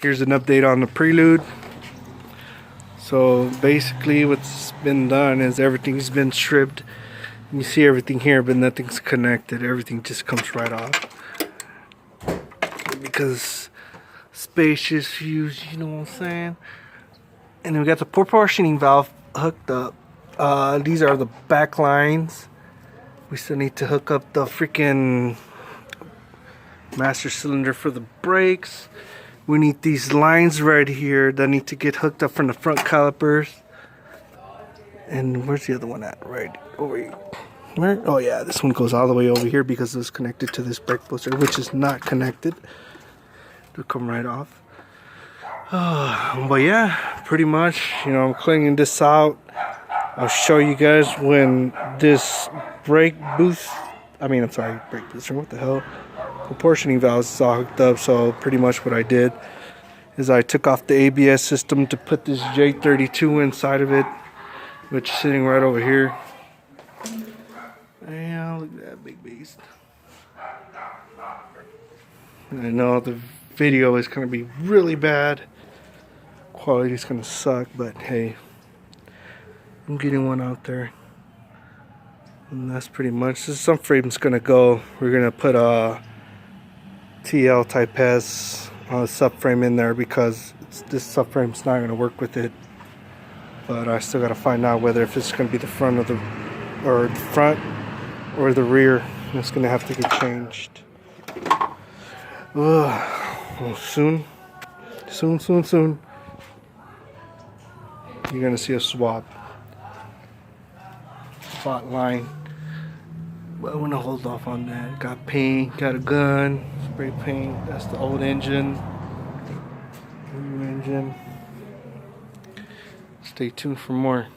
Here's an update on the prelude. So basically what's been done is everything's been stripped. You see everything here, but nothing's connected. Everything just comes right off. Because spacious views, you know what I'm saying? And then we got the proportioning valve hooked up. These are the back lines. We still need to hook up the freaking master cylinder for the brakes. We need these lines right here that need to get hooked up from the front calipers. And where's the other one at? Right over here. Where? Oh yeah, this one goes all the way over here because it's connected to this brake booster, which is not connected. It'll come right off. But yeah, pretty much, you know, I'm cleaning this out. I'll show you guys when this brake booster, what the hell? Proportioning valves is all hooked up. So pretty much what I did is I took off the ABS system to put this J32 inside of it, which is sitting right over here. Yeah, look at that big beast. I know the video is going to be really bad. Quality is going to suck, but hey, I'm getting one out there. And that's pretty much, this subframe's going to go. We're going to put a TL type S subframe in there because this subframe's not going to work with it. But I still got to find out whether if it's going to be the front of the the rear. It's going to have to get changed. Well, soon. You're going to see a swap line. But I want to hold off on that. Got paint, got a gun, spray paint. That's the old engine. New engine. Stay tuned for more.